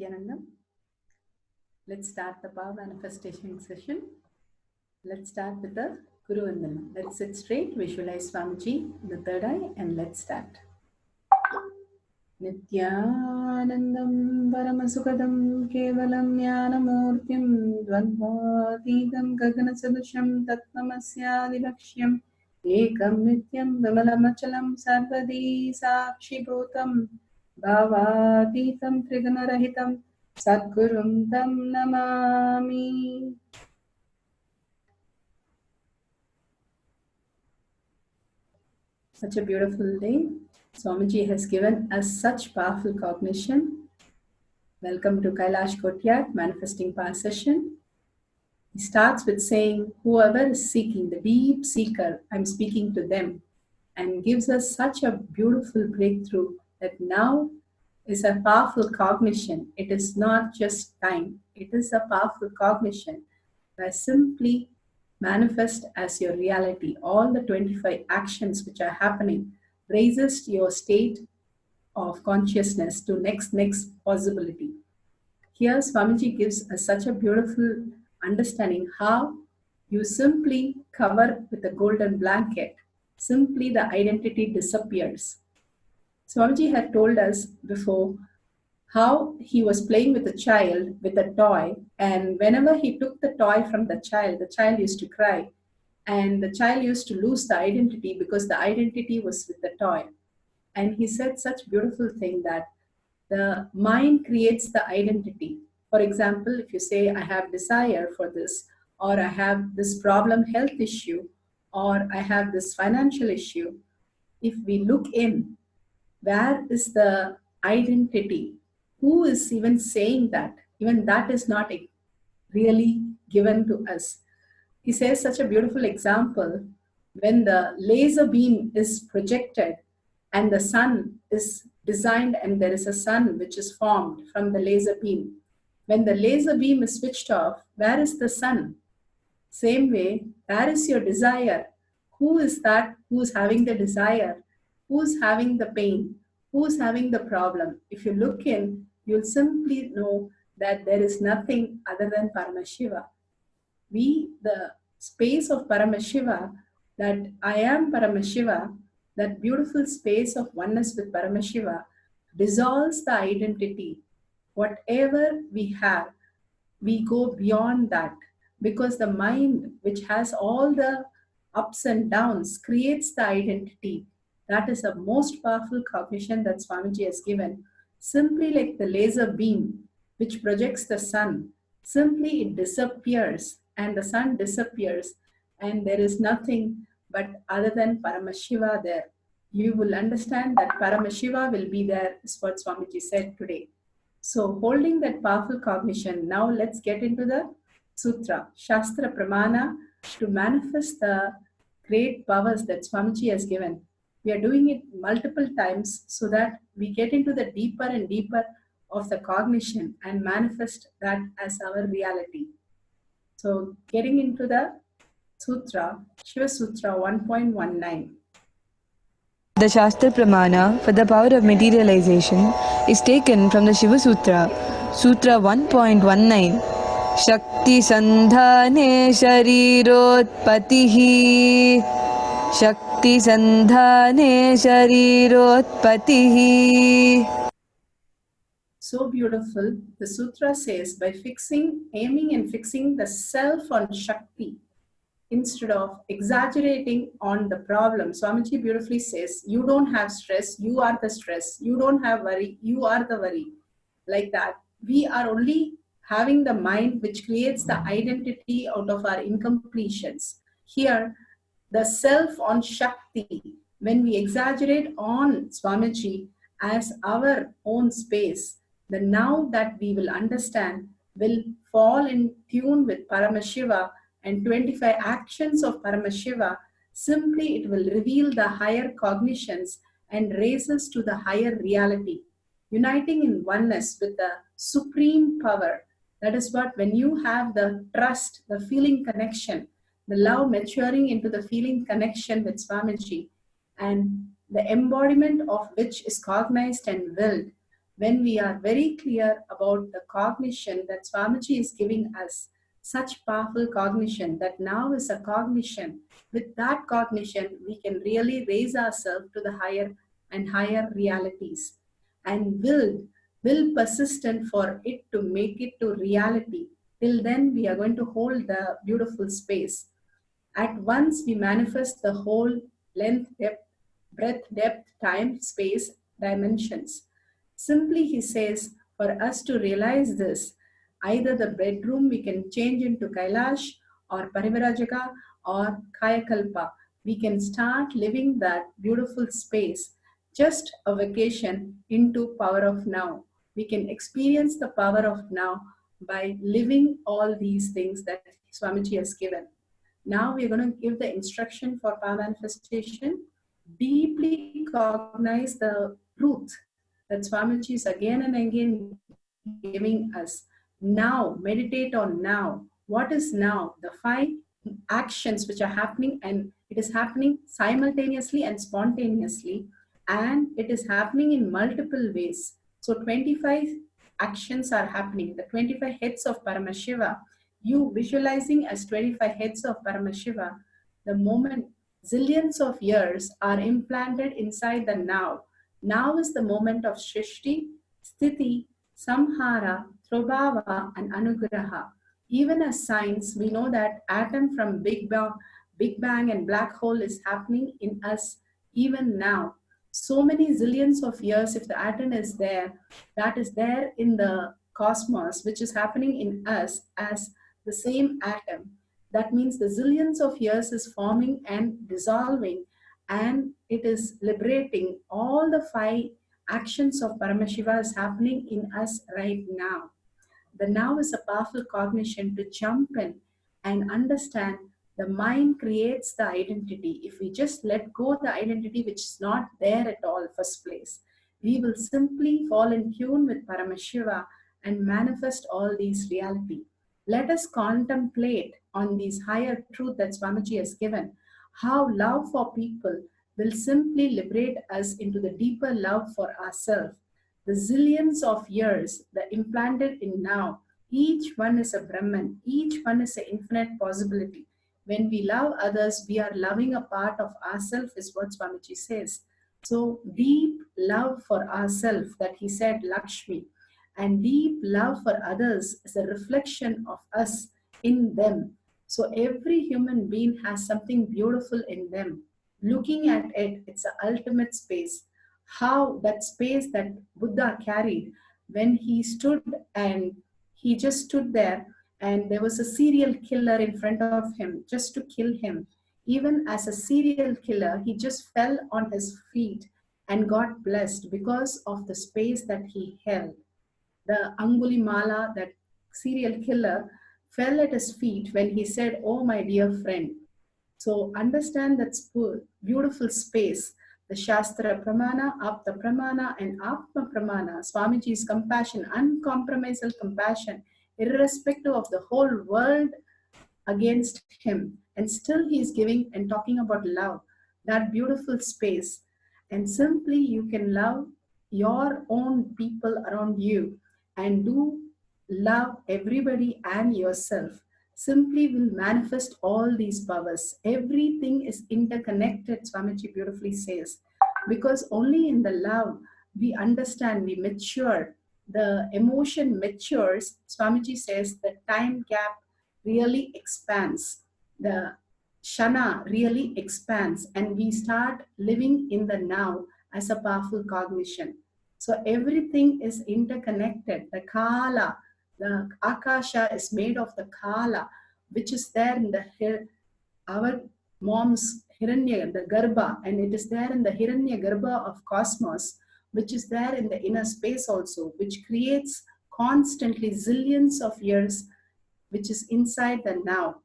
Nithyanandam. Let's start the power manifestation session. Let's start with the Guru Vandanam. Let's sit straight, visualize Swamiji in the third eye, and let's start. Nithyanandam Paramasukadam Kevalam Jnanamurtim Dvandvatītam Gaganasadusham Tatmamasyaadilaksham Ekam Nityam Vimalamachalam Sarvadi Sakshibhutam Bhavatītam Trigunarahitam Sadgurum Tam Namami. Such a beautiful day. Swamiji has given us such powerful cognition. Welcome to Kailash Kotyat Manifesting Power Session. He starts with saying, whoever is seeking, the deep seeker, I'm speaking to them, and gives us such a beautiful breakthrough that now is a powerful cognition. It is not just time. It is a powerful cognition where simply manifest as your reality. All the 25 actions which are happening raises your state of consciousness to next possibility. Here Swamiji gives us such a beautiful understanding how you simply cover with a golden blanket. Simply the identity disappears. Swamiji had told us before how he was playing with a child with a toy, and whenever he took the toy from the child used to cry, and the child used to lose the identity because the identity was with the toy. And he said such beautiful thing that the mind creates the identity. For example, if you say, I have desire for this, or I have this problem health issue, or I have this financial issue, if we look in, where is the identity? Who is even saying that? Even that is not really given to us. He says such a beautiful example. When the laser beam is projected and the sun is designed and there is a sun which is formed from the laser beam. When the laser beam is switched off, where is the sun? Same way, where is your desire? Who is that who is having the desire? Who is having the pain? Who is having the problem? If you look in, you'll simply know that there is nothing other than Paramashiva. The space of Paramashiva, that I am Paramashiva, that beautiful space of oneness with Paramashiva, dissolves the identity. Whatever we have, we go beyond that, because the mind, which has all the ups and downs, creates the identity. That is the most powerful cognition that Swamiji has given. Simply like the laser beam, which projects the sun, simply it disappears and the sun disappears and there is nothing but other than Paramashiva there. You will understand that Paramashiva will be there, is what Swamiji said today. So holding that powerful cognition, now let's get into the Sutra, Shastra Pramana, to manifest the great powers that Swamiji has given. We are doing it multiple times so that we get into the deeper and deeper of the cognition and manifest that as our reality. So getting into the Sutra, Shiva Sutra 1.19. The Shastra Pramana for the power of materialization is taken from the Shiva Sutra, Sutra 1.19. Shakti Sandhane Sharirotpatihi. Shakti Sandhane Sharirotpatihi. So beautiful. The sutra says, by aiming and fixing the self on Shakti, instead of exaggerating on the problem. Swamiji beautifully says, you don't have stress, you are the stress. You don't have worry, you are the worry. Like that. We are only having the mind which creates the identity out of our incompletions. Here, the self on Shakti, when we exaggerate on Swamiji as our own space, the now that we will understand will fall in tune with Paramashiva and 25 actions of Paramashiva. Simply it will reveal the higher cognitions and raise us to the higher reality, uniting in oneness with the supreme power. That is what, when you have the trust, the feeling connection, the love maturing into the feeling connection with Swamiji, and the embodiment of which is cognized and willed, when we are very clear about the cognition that Swamiji is giving us, such powerful cognition that now is a cognition. With that cognition, we can really raise ourselves to the higher and higher realities, and will persistent for it to make it to reality. Till then, we are going to hold the beautiful space. At once, we manifest the whole length, depth, breadth, depth, time, space, dimensions. Simply, he says, for us to realize this, either the bedroom we can change into Kailash or Parivarajaka or Kayakalpa. We can start living that beautiful space, just a vacation into power of now. We can experience the power of now by living all these things that Swamiji has given. Now we're going to give the instruction for power manifestation. Deeply cognize the truth that Swamiji is again and again giving us. Now, meditate on now. What is now? The 5 actions which are happening, and it is happening simultaneously and spontaneously, and it is happening in multiple ways. So 25 actions are happening. The 25 heads of Paramashiva, you visualizing as 25 heads of Paramashiva, the moment zillions of years are implanted inside the now. Now is the moment of Shrishti, Sthiti, Samhara, Trobhava, and Anugraha. Even as science, we know that atom from Big Bang and black hole is happening in us even now. So many zillions of years, if the atom is there, that is there in the cosmos, which is happening in us as the same atom. That means the zillions of years is forming and dissolving, and it is liberating. All the 5 actions of Paramashiva is happening in us right now. The now is a powerful cognition to jump in and understand the mind creates the identity. If we just let go the identity which is not there at all first place, we will simply fall in tune with Paramashiva and manifest all these reality. Let us contemplate on these higher truth that Swamiji has given, how love for people will simply liberate us into the deeper love for ourselves. The zillions of years, the implanted in now, each one is a Brahman, each one is an infinite possibility. When we love others, we are loving a part of ourselves, is what Swamiji says. So deep love for ourselves, that he said Lakshmi, and deep love for others is a reflection of us in them. So every human being has something beautiful in them. Looking at it, it's an ultimate space. How that space that Buddha carried when he stood, and he just stood there, and there was a serial killer in front of him just to kill him. Even as a serial killer, he just fell on his feet and got blessed because of the space that he held. The Angulimala, that serial killer, fell at his feet when he said, "Oh, my dear friend." So understand that beautiful space, the Shastra Pramana, Apta Pramana, and Atma Pramana, Swamiji's compassion, uncompromisable compassion, irrespective of the whole world against him. And still he is giving and talking about love, that beautiful space. And simply you can love your own people around you and do love everybody and yourself. Simply will manifest all these powers. Everything is interconnected, Swamiji beautifully says. Because only in the love we understand, we mature. The emotion matures. Swamiji says the time gap really expands. The shana really expands, and we start living in the now as a powerful cognition. So everything is interconnected. The kala, the akasha is made of the kala, which is there in the our mom's hiranya, the garbha, and it is there in the hiranya garbha of cosmos, which is there in the inner space also, which creates constantly zillions of years, which is inside the now,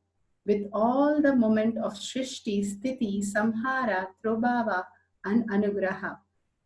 with all the moment of Shrishti, Sthiti, Samhara, Trobhava, and Anugraha.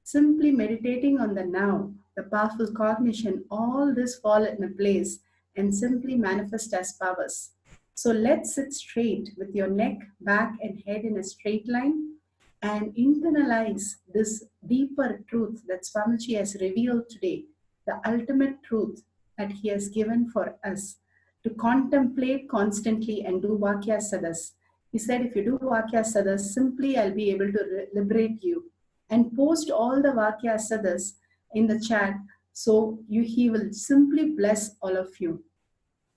Simply meditating on the now, the powerful cognition, all this fall in a place and simply manifest as powers. So let's sit straight with your neck, back, and head in a straight line and internalize this deeper truth that Swamiji has revealed today. the ultimate truth that He has given for us to contemplate constantly and do Vakya Sadas. He said, if you do Vakya Sadas, simply I'll be able to liberate you. And post all the Vakya Sadas in the chat, so He will simply bless all of you.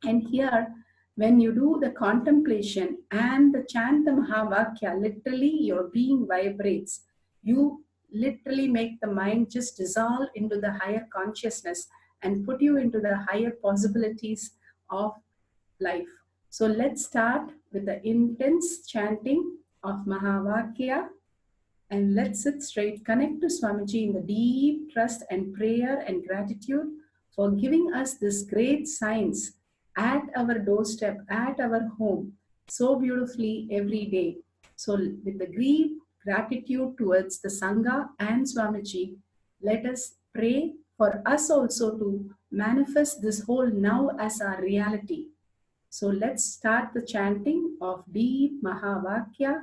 And here, when you do the contemplation and the chant the Mahavakya, literally your being vibrates. You literally make the mind just dissolve into the higher consciousness and put you into the higher possibilities of life. So let's start with the intense chanting of Mahavakya. And let's sit straight, connect to Swamiji in the deep trust and prayer and gratitude for giving us this great science at our doorstep, at our home, so beautifully every day. So with the deep gratitude towards the Sangha and Swamiji, let us pray for us also to manifest this whole now as our reality. So let's start the chanting of deep Mahavakya,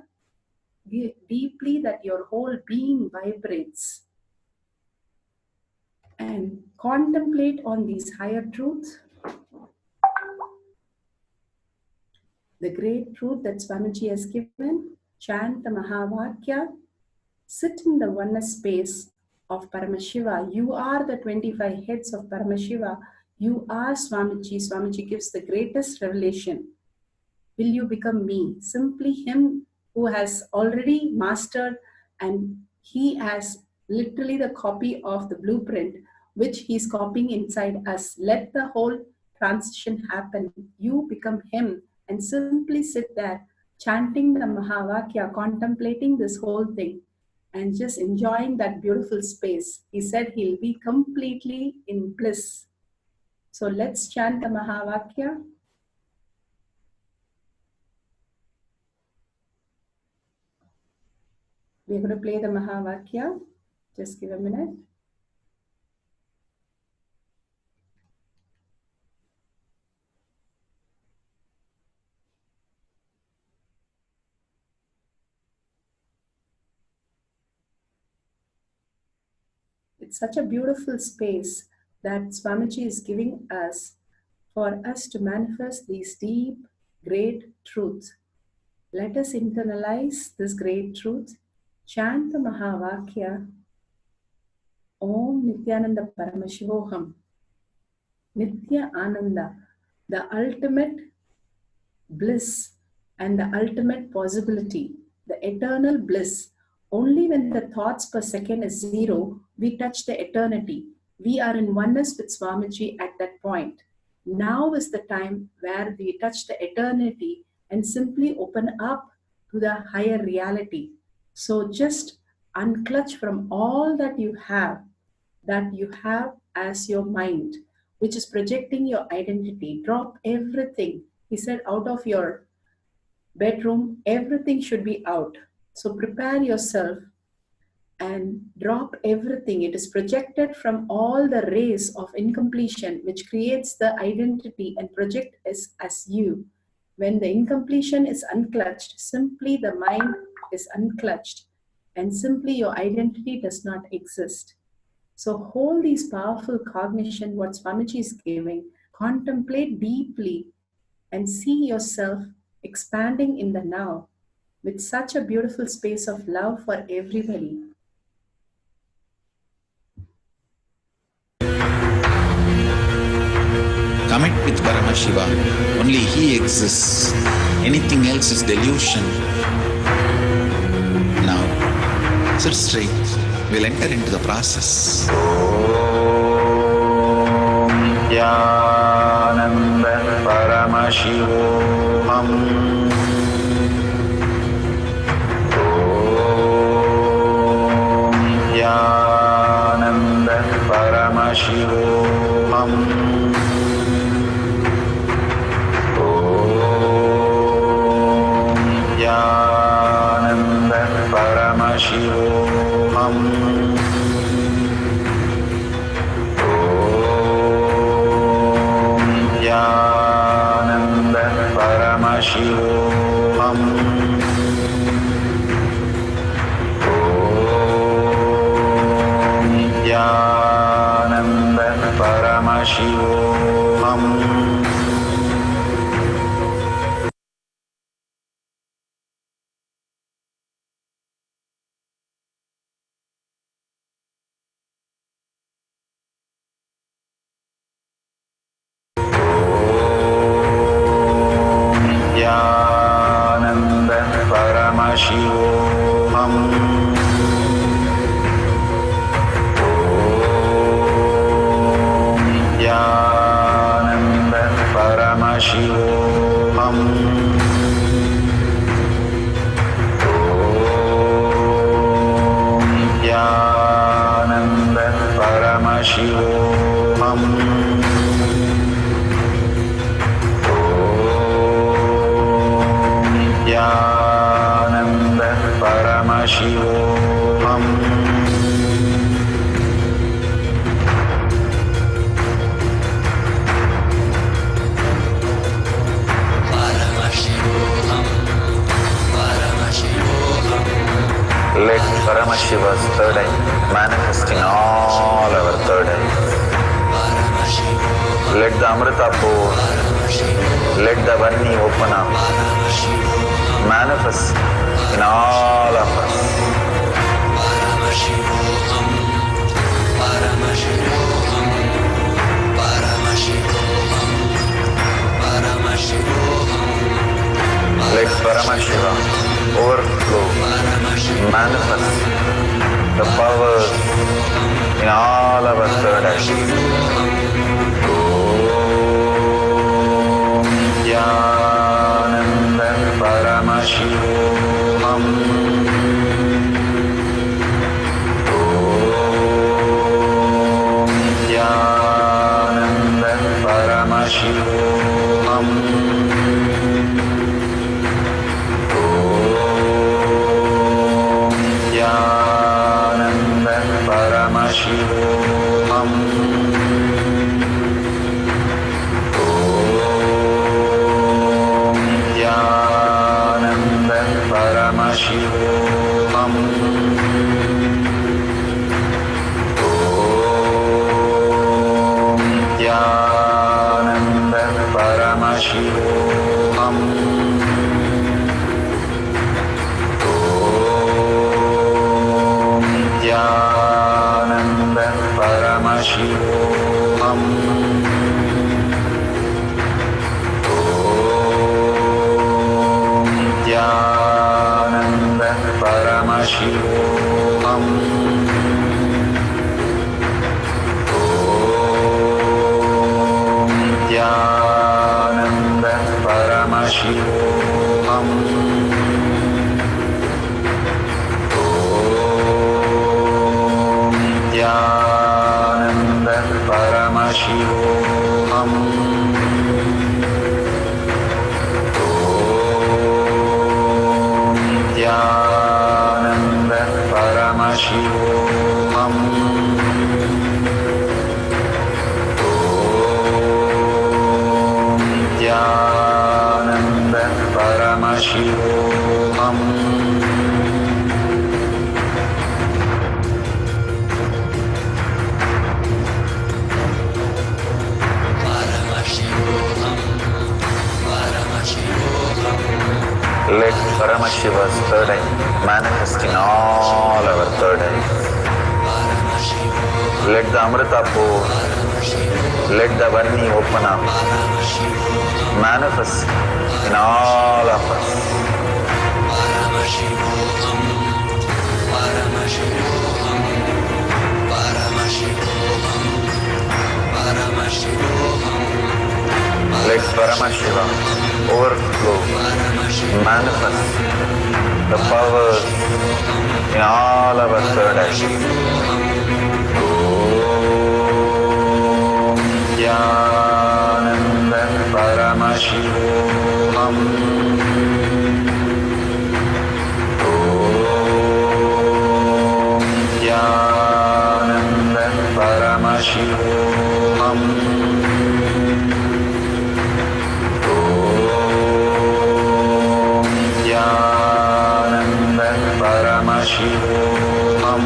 deeply that your whole being vibrates, and contemplate on these higher truths, the great truth that Swamiji has given. Chant the Mahavakya, sit in the oneness space of Paramashiva. You are the 25 heads of Paramashiva. You are Swamiji. Swamiji gives the greatest revelation. Will you become me? Simply Him who has already mastered, and He has literally the copy of the blueprint which He's copying inside us. Let the whole transition happen. You become Him and simply sit there chanting the Mahavakya, contemplating this whole thing and just enjoying that beautiful space. He said He'll be completely in bliss. So let's chant the Mahavakya. We're going to play the Mahavakya. Just give a minute. It's such a beautiful space that Swamiji is giving us for us to manifest these deep, great truths. Let us internalize this great truth. Chant the Mahavakya. Om Nithyananda Paramashivoham. Nithya Ananda, the ultimate bliss and the ultimate possibility, the eternal bliss. Only when the thoughts per second is zero, we touch the eternity. We are in oneness with Swamiji at that point. Now is the time where we touch the eternity and simply open up to the higher reality. So just unclutch from all that you have as your mind, which is projecting your identity. Drop everything. He said, out of your bedroom, everything should be out. So prepare yourself and drop everything. It is projected from all the rays of incompletion, which creates the identity and project as you. When the incompletion is unclutched, simply the mind is unclutched, and simply your identity does not exist. So hold these powerful cognition, what Swamiji is giving, contemplate deeply, and see yourself expanding in the now with such a beautiful space of love for everybody. Commit with Paramashiva. Only He exists. Anything else is delusion. Now, sit straight. We'll enter into the process. Om Nithyananda Paramashivam. Om Nithyananda Paramashivam. Om Nithyananda Paramashivam. Om Nithyananda Paramashivam. Om Nithyananda Paramashivam. Nithyananda Paramashivam. Nithyananda Paramashivam. Nithyananda Paramashivam. Nithyananda Paramashivam. Let Paramashiva's third eye manifest in all our third eyes. Let the Amrita pour, let the Varni open up, manifest in all of us. Let Paramashiva overflow, manifest the powers in all our third eyes. Nithyananda Paramashivam. Nithyananda Paramashivam. Nithyananda Paramashivam. Nithyananda Paramashivam. Nithyananda Paramashivam. Nithyananda Paramashivam. Nithyananda Paramashivam. Nithyananda Paramashivam. Nithyananda Paramashivam. Nithyananda Paramashivam. Nithyananda Paramashivam. Let Paramashiva's third eye manifest in all our third eyes. Let the Amrita pour, let the Varni open up, manifest in all of us. Let Paramashiva overflow, manifest the powers in all our third eyes. Nithyananda Paramashivam. Nithyananda Paramashivam. Nithyananda Paramashivam.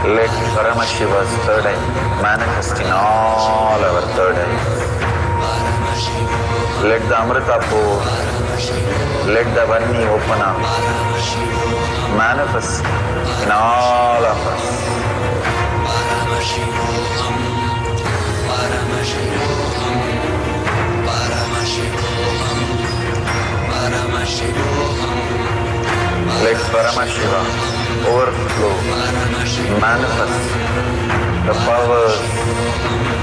Let Paramashiva's third eye manifest in all our third eyes. Let the Amrita pour, let the Vanni open up, manifest in all of us. Let Paramashiva overflow, manifest the powers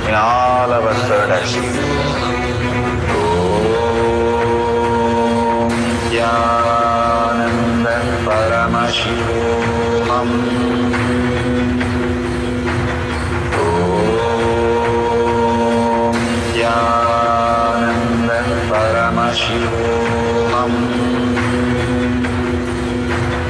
in all our third eyes. Om Nithyananda Paramashivam. Om Nithyananda Paramashivam. Paramashivam. Om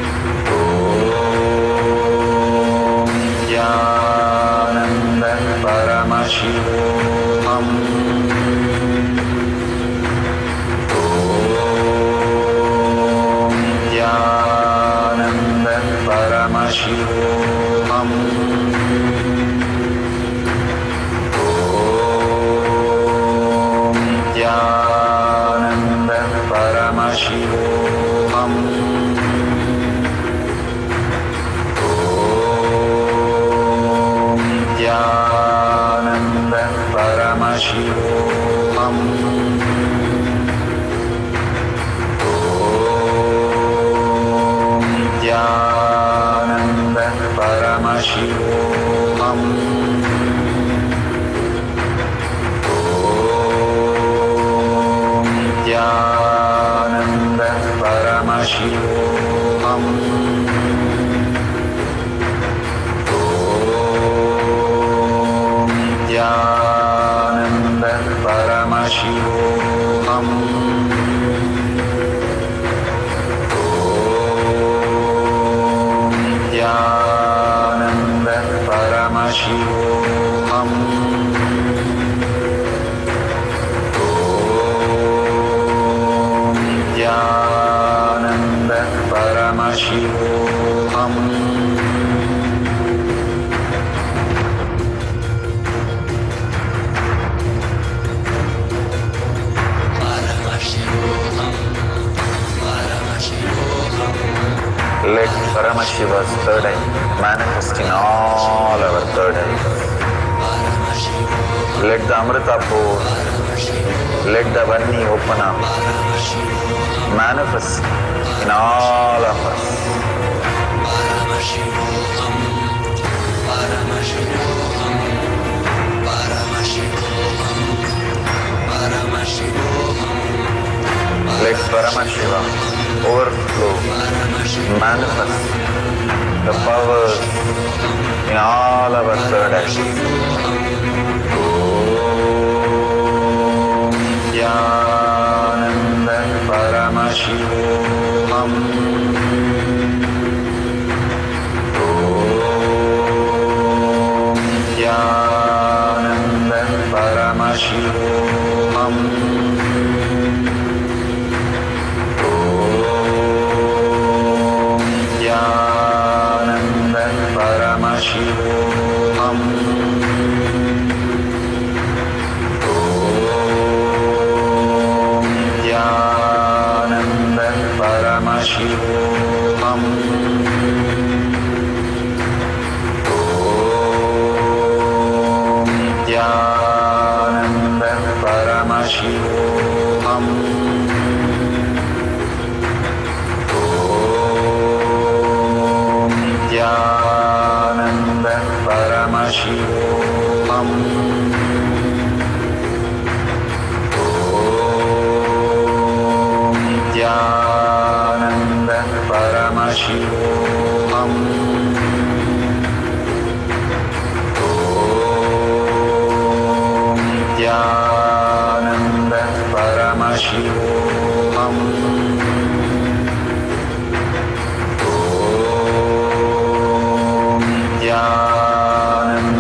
Nithyananda Paramashivam. Om Nithyananda Paramashivam. Paramashivam. Om Nithyananda Paramashivam. Om Nithyananda Paramashivam. Om Nithyananda Paramashivam. Om Nithyananda Paramashivam. Om Nithyananda Paramashivam. Let Paramashiva's third eye manifest in all our third eyes. Let the Amrita pour, let the Vani open up, manifest in all of us. Let Paramashivam overflow, manifest the powers in all our third eye. Om Nithyananda Paramashivam. Om Nithyananda Paramashivam. Paramashivam. Om Nithyananda Paramashivam. Om Nithyananda Paramashivam. Om Nithyananda Paramashivam. Om Nithyananda Paramashivam. Om Nithyananda Paramashivam. Om Nithyananda Paramashivam. Om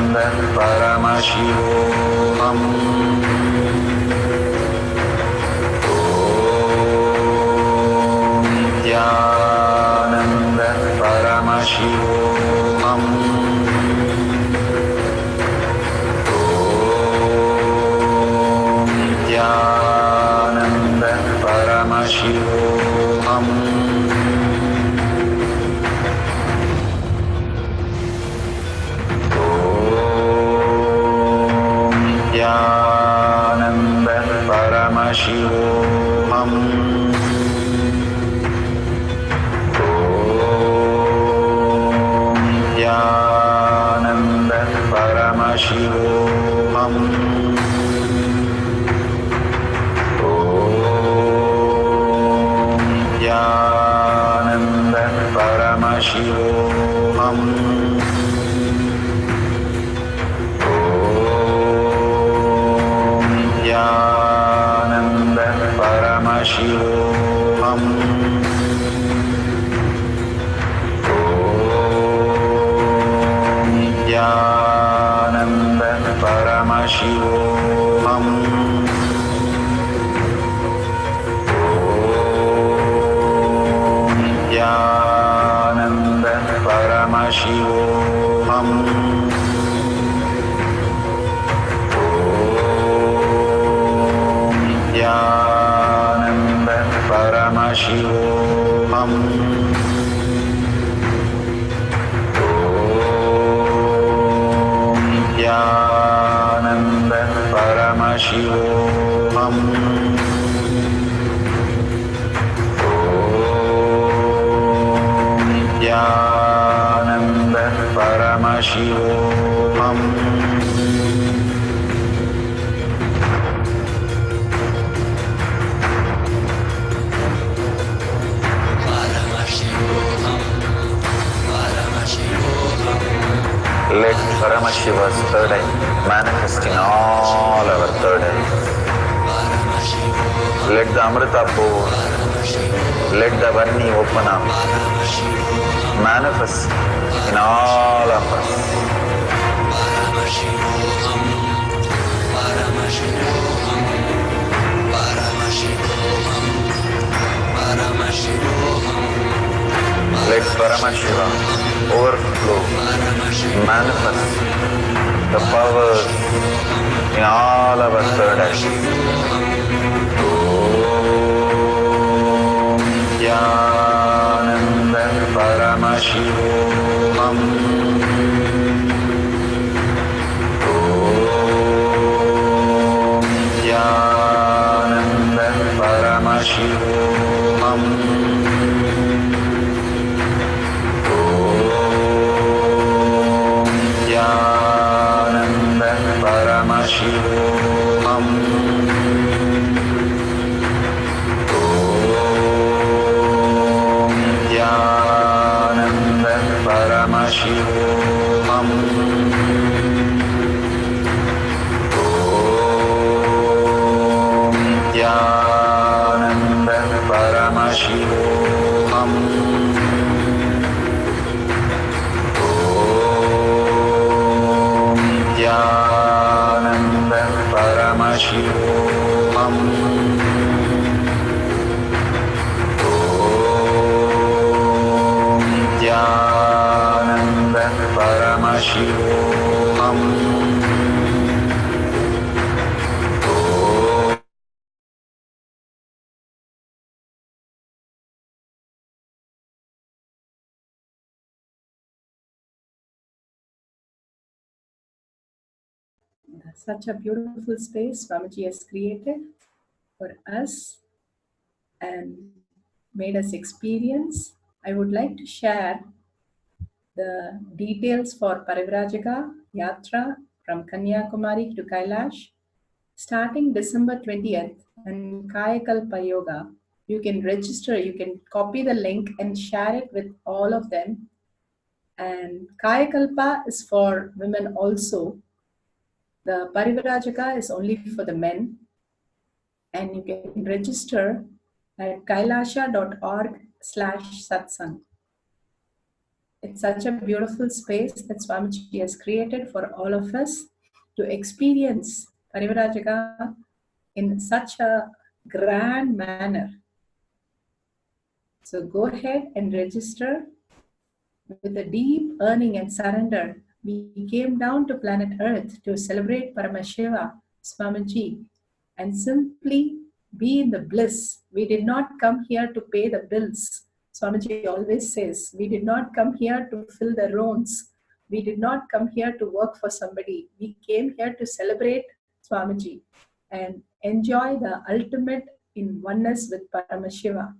Nithyananda Paramashivam. Om Nithyananda Paramashivam. Nithyananda Paramashivam. Om Nithyananda Paramashivam. Om Nithyananda Paramashivam. Nithyananda Paramashivam. Om Nithyananda Paramashivam. Om Nithyananda Paramashivam. Nithyananda Paramashivam. Om Nithyananda Paramashivam. Om Nithyananda Paramashivam. Let Paramashiva's third eye manifest in all our third eyes. Let the Amrita pour, let the Vani open up, manifest in all of us. Let Paramashivam overflow, manifest the powers in all our third eyes. Om Nithyananda Paramashivam. Om Paramashivam. Om Nithyananda Paramashivam. Om Nithyananda Paramashivam. Om Nithyananda Paramashivam. Om Nithyananda Paramashivam. Such a beautiful space Swamiji has created for us and made us experience. I would like to share the details for Parivrajaka Yatra from Kanyakumari to Kailash starting December 20th and Kayakalpa Yoga. You can register, you can copy the link and share it with all of them. And Kayakalpa is for women also. The Parivrajaka is only for the men. And you can register at kailasha.org/satsang. It's such a beautiful space that Swamiji has created for all of us to experience Parivrajaka in such a grand manner. So go ahead and register with a deep yearning and surrender. We came down to planet Earth to celebrate Paramashiva, Swamiji, and simply be in the bliss. We did not come here to pay the bills. Swamiji always says, we did not come here to fill the rounds. We did not come here to work for somebody. We came here to celebrate Swamiji and enjoy the ultimate in oneness with Paramashiva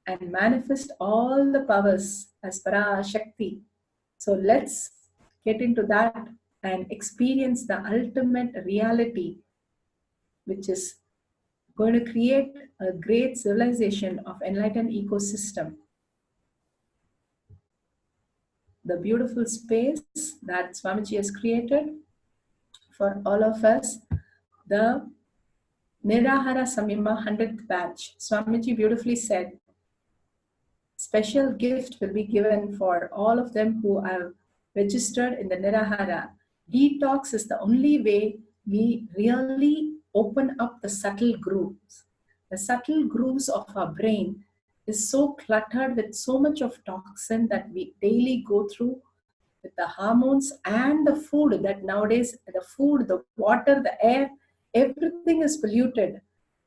and manifest all the powers as Shakti. So let's get into that and experience the ultimate reality, which is going to create a great civilization of enlightened ecosystem. The beautiful space that Swamiji has created for all of us, the Nirahara Samyama 100th batch. Swamiji beautifully said, special gift will be given for all of them who have registered in the Nirahara. Detox is the only way we really open up the subtle grooves. The subtle grooves of our brain is so cluttered with so much of toxin that we daily go through with the hormones and the food that nowadays, the food, the water, the air, everything is polluted.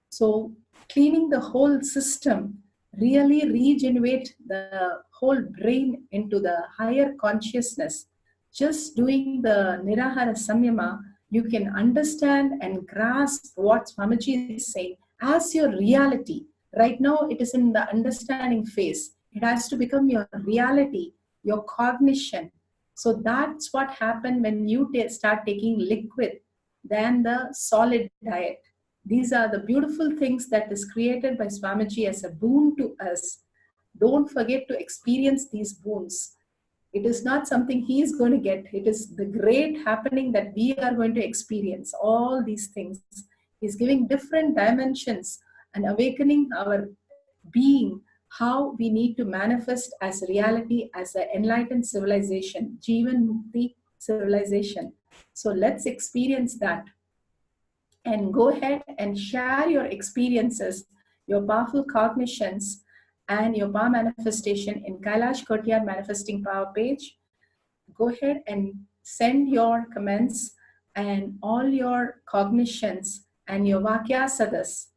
So cleaning the whole system, really regenerate the whole brain into the higher consciousness. Just doing the Nirahara Samyama, you can understand and grasp what Swamiji is saying as your reality. Right now, it is in the understanding phase. It has to become your reality, your cognition. So that's what happened when you start taking liquid than the solid diet. These are the beautiful things that is created by Swamiji as a boon to us. Don't forget to experience these boons. It is not something he is going to get. It is the great happening that we are going to experience. All these things. He's giving different dimensions and awakening our being, how we need to manifest as reality, as an enlightened civilization, Jivan Mukti civilization. So let's experience that. And go ahead and share your experiences, your powerful cognitions, and your power manifestation in Kailash Kotyar Manifesting Power page. Go ahead and send your comments and all your cognitions and your Vakyasadas.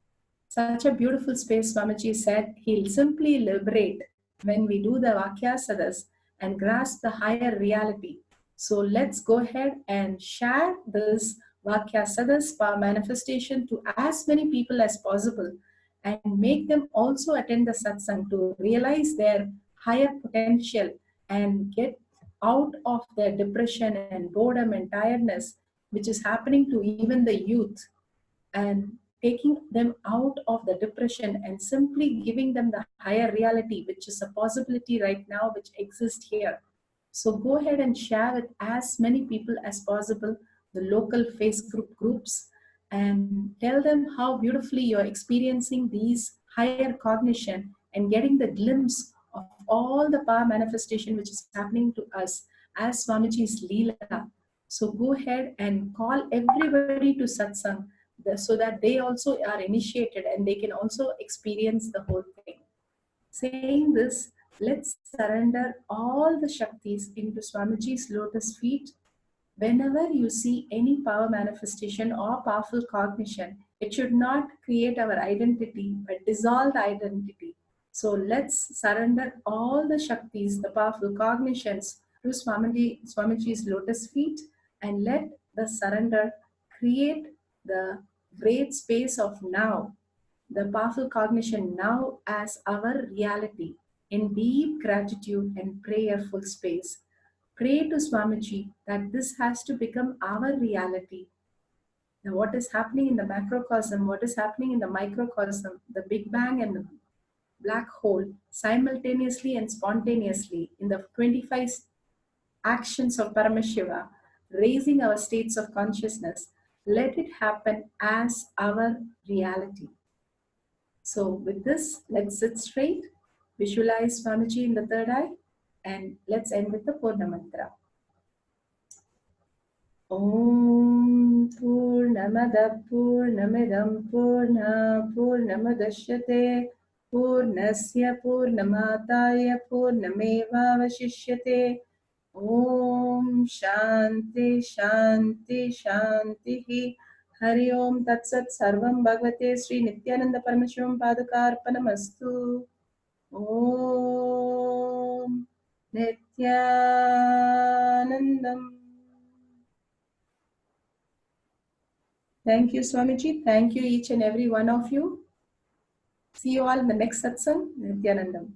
Such a beautiful space, Swamiji said, he'll simply liberate when we do the Vakyasadas and grasp the higher reality. So let's go ahead and share this Vakyasadas power manifestation to as many people as possible and make them also attend the Satsang to realize their higher potential and get out of their depression and boredom and tiredness which is happening to even the youth, and taking them out of the depression and simply giving them the higher reality, which is a possibility right now, which exists here. So go ahead and share with as many people as possible, the local Facebook groups, and tell them how beautifully you're experiencing these higher cognition and getting the glimpse of all the power manifestation which is happening to us as Swamiji's Leela. So go ahead and call everybody to Satsang, so that they also are initiated and they can also experience the whole thing. Saying this, let's surrender all the Shaktis into Swamiji's lotus feet. Whenever you see any power manifestation or powerful cognition, it should not create our identity, but dissolve the identity. So let's surrender all the Shaktis, the powerful cognitions, to Swamiji's lotus feet, and let the surrender create the great space of now, the powerful cognition now as our reality, in deep gratitude and prayerful space. Pray to Swamiji that this has to become our reality. Now, what is happening in the macrocosm, what is happening in the microcosm, the Big Bang and the black hole, simultaneously and spontaneously in the 25 actions of Paramashiva, raising our states of consciousness, let it happen as our reality. So with this, let's sit straight, visualize Swamiji in the third eye, and let's end with the Purna Mantra. Om Purnamada Purnamidam Purna Purnamadashyate Purnasya Purnamataya Purnameva Vashishyate. Om Shanti Shanti Shanti. Hari Om Tat Sat Sarvam Bhagavate Sri Nithyananda Paramashivam Padakarpanamastu. Om Nithyanandam. Thank you, Swamiji. Thank you, each and every one of you. See you all in the next satsang. Nithyanandam.